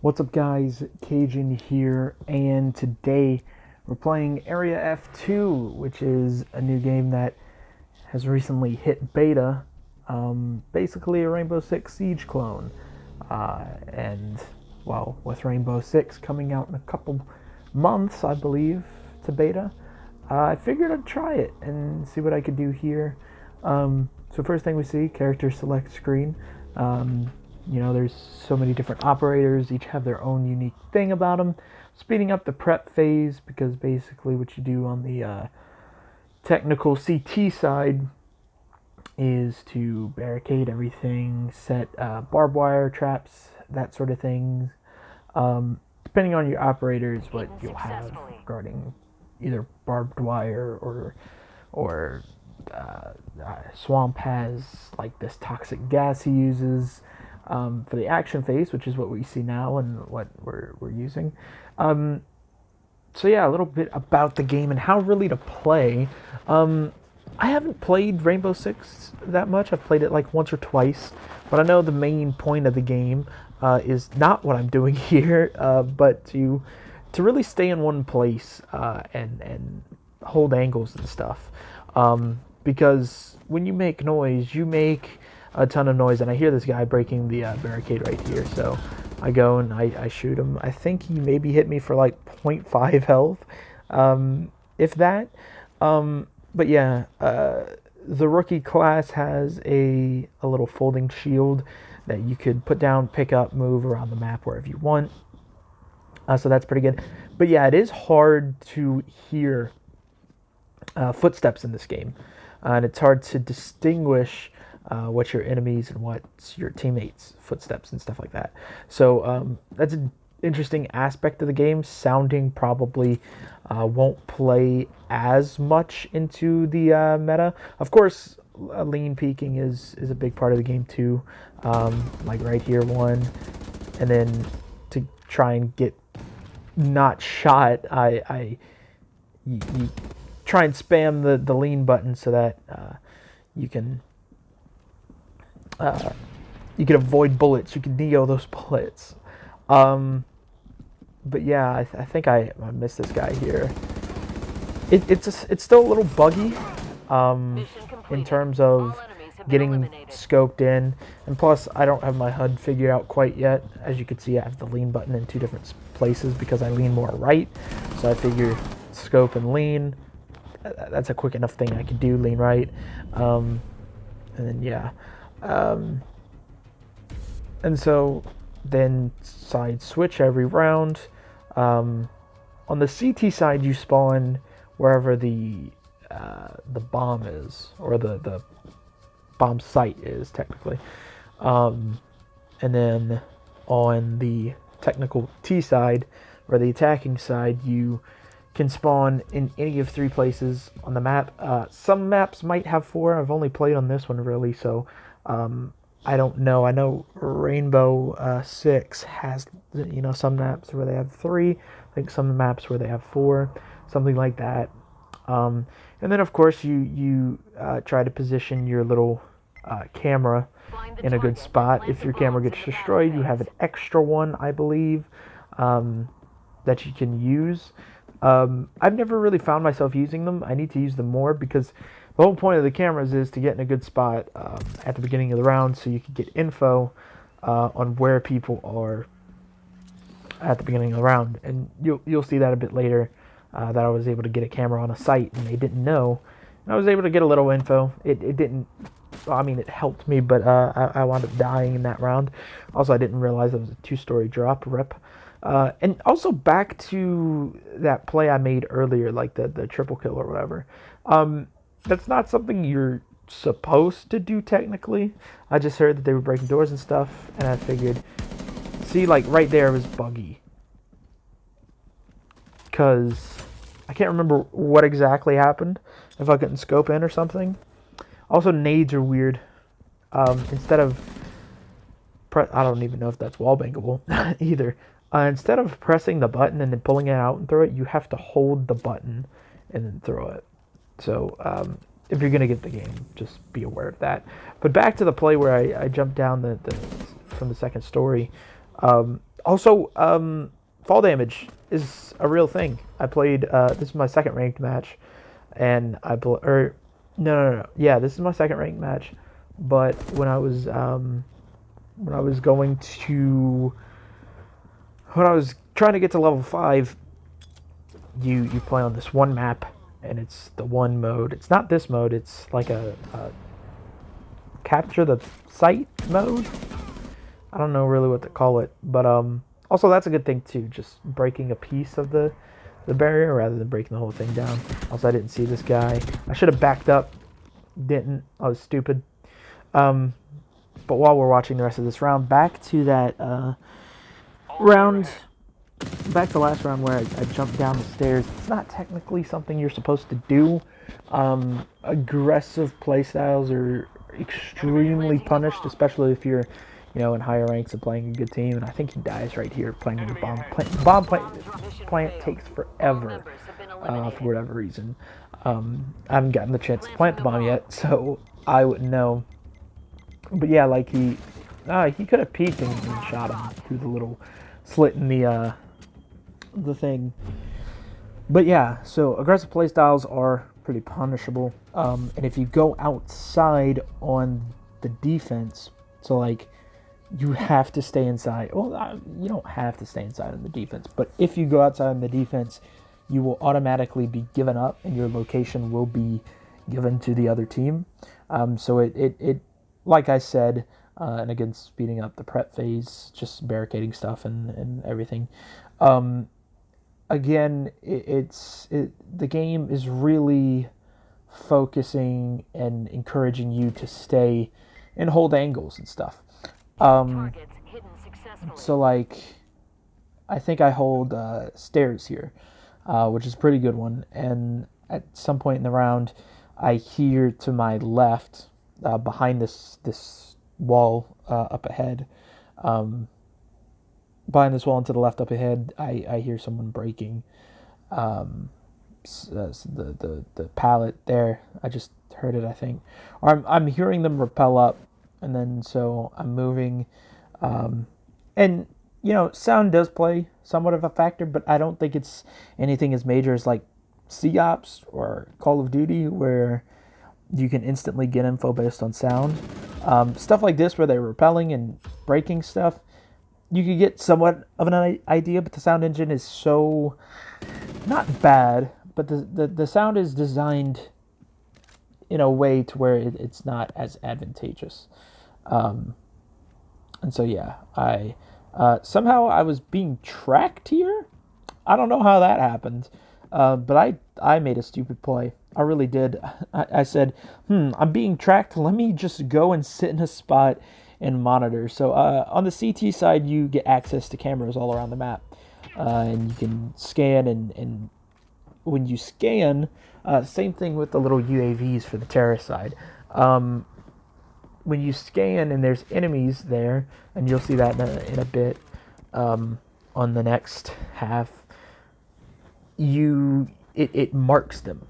What's up guys, Cajun here, and today we're playing Area F2, which is a new game that has recently hit beta, basically a Rainbow Six Siege clone, and well, with Rainbow Six coming out in a couple months, I believe, to beta, I figured I'd try it and see what I could do here. So first thing we see, character select screen. You know, there's so many different operators, each have their own unique thing about them. Speeding up the prep phase, because basically what you do on the technical CT side is to barricade everything, set barbed wire traps, that sort of things. Depending on your operators, what you'll have regarding either barbed wire or Swamp has like this toxic gas he uses. For the action phase, which is what we see now and what we're using. So yeah, a little bit about the game and how really to play. I haven't played Rainbow Six that much. I've played it like once or twice, but I know the main point of the game is not what I'm doing here, but to really stay in one place and hold angles and stuff. Because when you make noise, you make a ton of noise, and I hear this guy breaking the barricade right here, so I go and I shoot him. I think he maybe hit me for like 0.5 health, if that. But yeah, the rookie class has a little folding shield that you could put down, pick up, move around the map wherever you want. So that's pretty good. But yeah, it is hard to hear footsteps in this game, and it's hard to distinguish what's your enemies and what's your teammates' footsteps and stuff like that. So that's an interesting aspect of the game. Sounding probably won't play as much into the meta. Of course, lean peeking is a big part of the game too. Like right here, one, and then to try and get not shot, you try and spam the lean button so that you can avoid bullets. You can neo those bullets. But yeah, I think I missed this guy here. It's still a little buggy in terms of getting scoped in, and plus I don't have my HUD figured out quite yet. As you can see, I have the lean button in two different places because I lean more right, so I figure scope and lean, that's a quick enough thing I can do, lean right. And then yeah, and so then side switch every round. On the CT side, you spawn wherever the bomb is, or the bomb site is technically. And then on the technical T side, or the attacking side, you can spawn in any of three places on the map. Some maps might have four. I've only played on this one really, so I don't know. I know Rainbow Six has, you know, some maps where they have three. I think some maps where they have four, something like that. And then of course you try to position your little camera in a good spot. If your camera gets destroyed, you have an extra one, I believe, that you can use. I've never really found myself using them. I need to use them more, because the whole point of the cameras is to get in a good spot at the beginning of the round, so you can get info on where people are at the beginning of the round. And you'll see that a bit later, that I was able to get a camera on a site and they didn't know. And I was able to get a little info. It didn't, I mean, it helped me, but I wound up dying in that round. Also, I didn't realize it was a 2-story drop. Rip. And also back to that play I made earlier, like the triple kill or whatever. That's not something you're supposed to do technically. I just heard that they were breaking doors and stuff, and I figured, see, like right there was buggy, because I can't remember what exactly happened, if I couldn't scope in or something. Also, nades are weird. Instead of I don't even know if that's wall bangable either. Instead of pressing the button and then pulling it out and throw it, you have to hold the button and then throw it. So if you're gonna get the game, just be aware of that. But back to the play where I jumped down from the second story. Also, fall damage is a real thing. I played. This is my second ranked match, and yeah, this is my second ranked match. But when I was trying to get to level 5, you play on this one map, and it's the one mode. It's not this mode. It's like a capture the site mode. I don't know really what to call it, but also that's a good thing too. Just breaking a piece of the barrier rather than breaking the whole thing down. Also, I didn't see this guy. I should have backed up. Didn't. I was stupid. But while we're watching the rest of this round, back to that round. Back to last round where I jumped down the stairs. It's not technically something you're supposed to do. Aggressive playstyles are extremely punished, especially if you're, in higher ranks and playing a good team. And I think he dies right here playing with bomb. Bomb plant takes forever for whatever reason. I haven't gotten the chance to plant the bomb yet, so I wouldn't know. But yeah, like he could have peeked and shot him through the little slit in the thing. But yeah, so aggressive playstyles are pretty punishable. And if you go outside on the defense, so like you have to stay inside. Well, you don't have to stay inside on the defense, but if you go outside on the defense, you will automatically be given up, and your location will be given to the other team. So it like I said, and again, speeding up the prep phase, just barricading stuff and everything. Again, the game is really focusing and encouraging you to stay and hold angles and stuff. So like, I think I hold stairs here, which is a pretty good one. And at some point in the round, I hear to my left, behind this wall up ahead, behind this wall and to the left up ahead, I hear someone breaking the pallet there. I just heard it, I think. Or I'm hearing them rappel up, and then so I'm moving. And, sound does play somewhat of a factor, but I don't think it's anything as major as like Sea Ops or Call of Duty, where you can instantly get info based on sound. Stuff like this where they're rappelling and breaking stuff, you could get somewhat of an idea, but the sound engine is so not bad, but the sound is designed in a way to where it's not as advantageous. And so yeah, somehow I was being tracked here. I don't know how that happened, but I made a stupid play. I really did. I said, I'm being tracked. Let me just go and sit in a spot and monitor. So on the CT side, you get access to cameras all around the map. And you can scan, and when you scan, same thing with the little UAVs for the terrorist side. When you scan and there's enemies there, and you'll see that in a bit on the next half, it marks them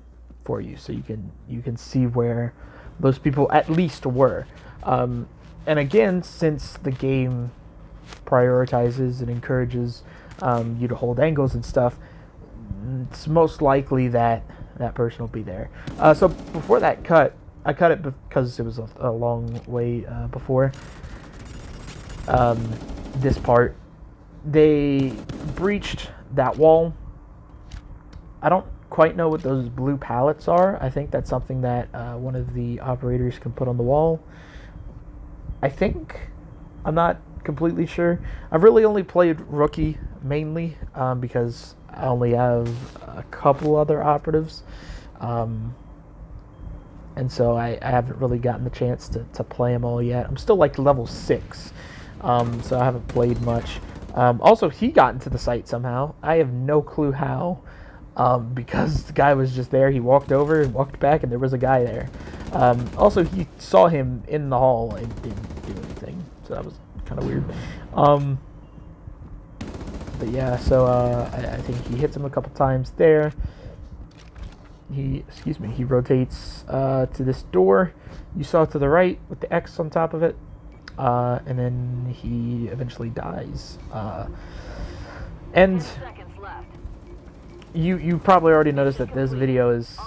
for you, so you can see where those people at least were. And again, since the game prioritizes and encourages you to hold angles and stuff, it's most likely that person will be there. So before that cut, I cut it because it was a long way before this part. They breached that wall. I don't quite know what those blue pallets are. I think that's something that one of the operators can put on the wall. I think. I'm not completely sure. I've really only played Rookie mainly because I only have a couple other operatives. And so I haven't really gotten the chance to play them all yet. I'm still like level 6, so I haven't played much. Also, he got into the site somehow. I have no clue how, because the guy was just there. He walked over and walked back, and there was a guy there. Also, he saw him in the hall and didn't do anything, so that was kind of weird. But yeah, so I think he hits him a couple times there. He rotates to this door you saw to the right with the X on top of it. and then he eventually dies. And you probably already noticed that this video is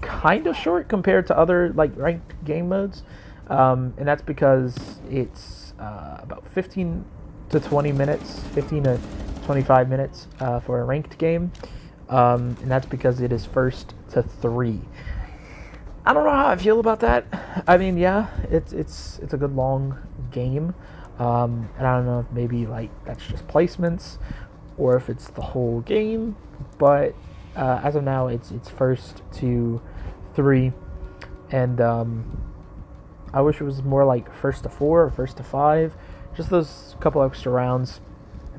kind of short compared to other like ranked game modes, and that's because it's about 15 to 20 minutes, 15 to 25 minutes for a ranked game, and that's because it is first to 3. I don't know how I feel about that. I mean, yeah, it's a good long game, and I don't know if maybe like that's just placements or if it's the whole game, but as of now, it's first to 3, and I wish it was more like first to 4 or first to 5, just those couple extra rounds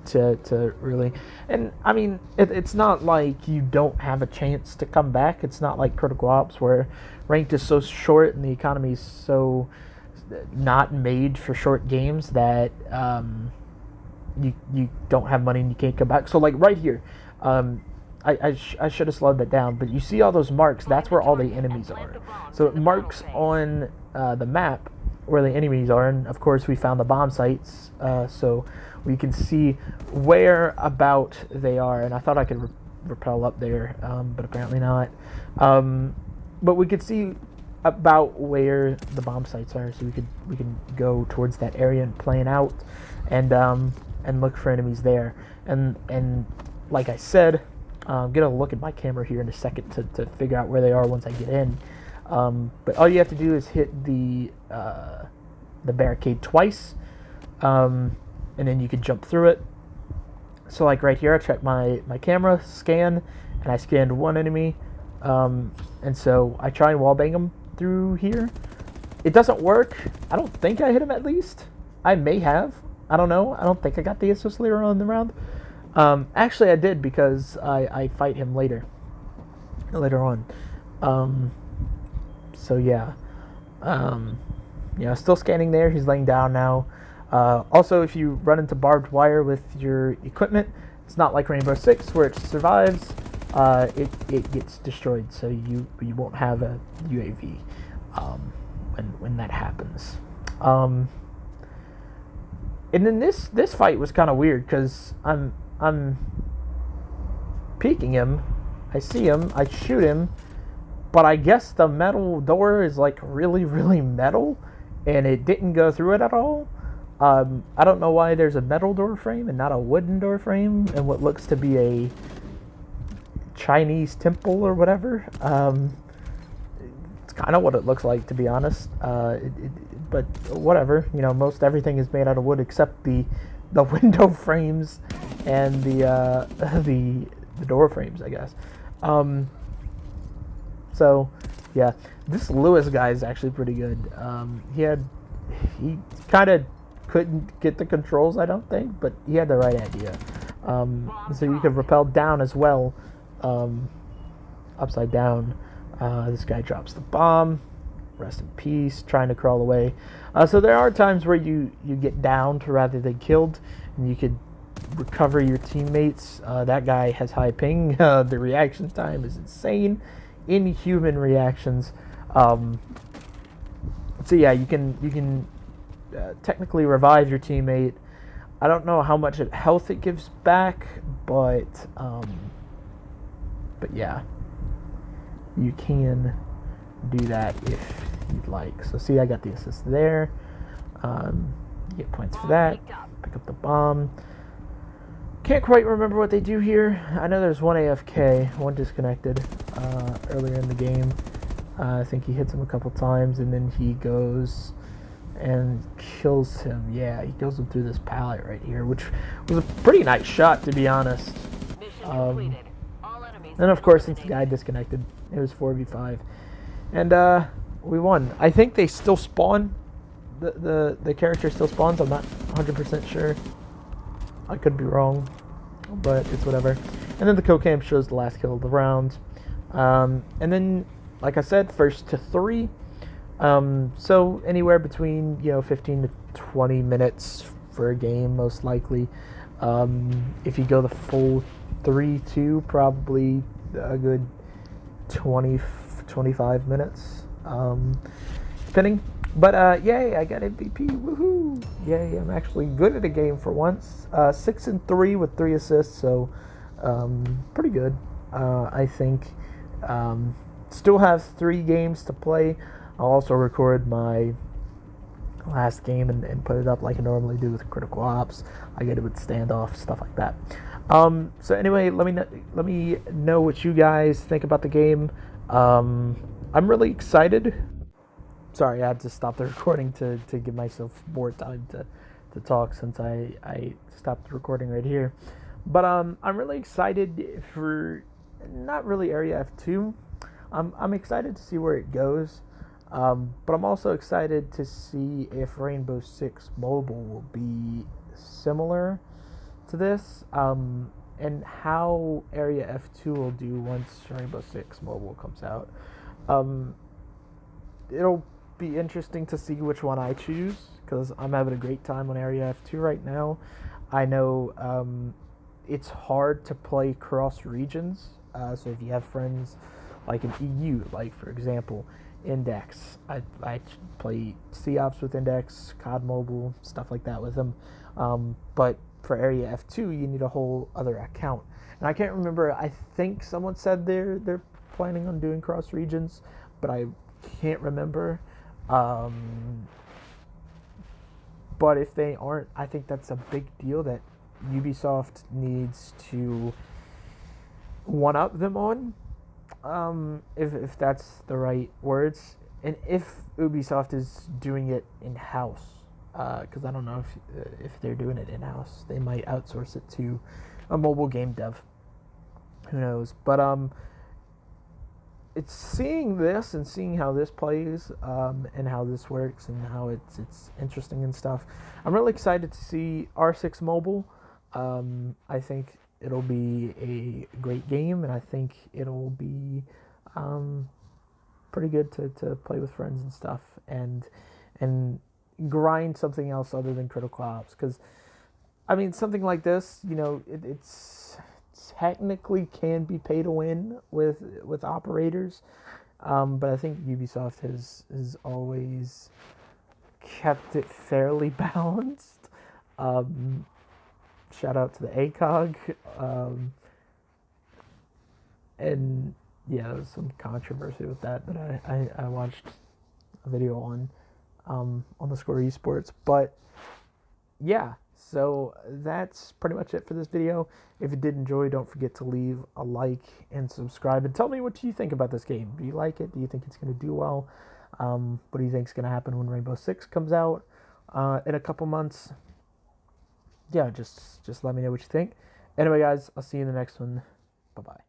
to really. And I mean, it's not like you don't have a chance to come back. It's not like Critical Ops where ranked is so short and the economy is so not made for short games that you don't have money and you can't come back. So like right here, I should have slowed that down, but you see all those marks, that's where all the enemies are. So it marks on the map where the enemies are, and of course we found the bomb sites, so we can see where about they are. And I thought I could rappel up there, but apparently not. But we could see about where the bomb sites are, so we can go towards that area and plan out and look for enemies there. And like I said, I'm gonna look at my camera here in a second to figure out where they are once I get in. But all you have to do is hit the barricade twice, and then you can jump through it. So like right here, I checked my camera scan, and I scanned one enemy, and so I try and wallbang him through here. It doesn't work. I don't think I hit him, at least. I may have. I don't know. I don't think I got the assist later on in the round. Actually, I did, because I fight him later on. So yeah, still scanning there. He's laying down now. Also, if you run into barbed wire with your equipment, it's not like Rainbow Six where it survives. It gets destroyed, so you won't have a UAV when that happens. And then this fight was kind of weird, because I'm peeking him, I see him, I shoot him, but I guess the metal door is like really, really metal, and it didn't go through it at all. I don't know why there's a metal door frame and not a wooden door frame and what looks to be a Chinese temple or whatever. It's kind of what it looks like, to be honest. But whatever, most everything is made out of wood except the window frames and the door frames, I guess. So yeah, this Lewis guy is actually pretty good. He kind of couldn't get the controls, I don't think, but he had the right idea. So you could rappel down as well, upside down. This guy drops the bomb. Rest in peace, trying to crawl away. So there are times where you get downed rather than killed, and you could recover your teammates. That guy has high ping. The reaction time is insane. Inhuman reactions. So yeah, you can technically revive your teammate. I don't know how much health it gives back, but yeah, you can do that if you'd like. So see, I got the assist there. Get points for that. Pick up the bomb. Can't quite remember what they do here. I know there's one AFK, one disconnected earlier in the game. I think he hits him a couple times, and then he goes and kills him. Yeah, he kills him through this pallet right here, which was a pretty nice shot, to be honest. And of course, since the guy disconnected, it was 4v5. And we won. I think they still spawn. The character still spawns. I'm not 100% sure. I could be wrong, but it's whatever. And then the kill cam shows the last kill of the round. And then, like I said, first to 3. So anywhere between 15 to 20 minutes for a game, most likely. If you go the full 3-2, probably a good 20-25 minutes, depending. But yay, I got MVP. Woohoo! Yay, I'm actually good at a game for once. 6-3 with 3 assists, so pretty good. I think. Still have 3 games to play. I'll also record my last game and put it up like I normally do with Critical Ops. I get it with Standoff, stuff like that. So anyway, let me know what you guys think about the game. I'm really excited. Sorry, I had to stop the recording to give myself more time to talk since I stopped the recording right here. But I'm really excited for not really Area F2. I'm excited to see where it goes. But I'm also excited to see if Rainbow Six Mobile will be similar to this, and how Area F2 will do once Rainbow Six Mobile comes out. It'll be interesting to see which one I choose, because I'm having a great time on Area F2 right now. I know it's hard to play cross regions, so if you have friends like in EU, like for example, Index, I play COPS with Index, COD Mobile, stuff like that with them. But for Area F2, you need a whole other account. And I can't remember, I think someone said they're planning on doing cross regions, but I can't remember. But if they aren't, I think that's a big deal that Ubisoft needs to one up them on, if that's the right words, and if Ubisoft is doing it in house, because I don't know if they're doing it in house. They might outsource it to a mobile game dev. Who knows? But it's seeing this and seeing how this plays, and how this works and how it's interesting and stuff. I'm really excited to see R6 Mobile. I think it'll be a great game, and I think it'll be pretty good to play with friends and stuff, and grind something else other than Critical Ops. Because I mean, something like this, it's technically can be pay to win with operators, but I think Ubisoft has always kept it fairly balanced. Shout out to the ACOG, and yeah, there was some controversy with that I watched a video on the Score Esports, but yeah. So that's pretty much it for this video. If you did enjoy, don't forget to leave a like and subscribe. And tell me, what do you think about this game? Do you like it? Do you think it's going to do well? What do you think is going to happen when Rainbow Six comes out in a couple months? Yeah, just let me know what you think. Anyway, guys, I'll see you in the next one. Bye-bye.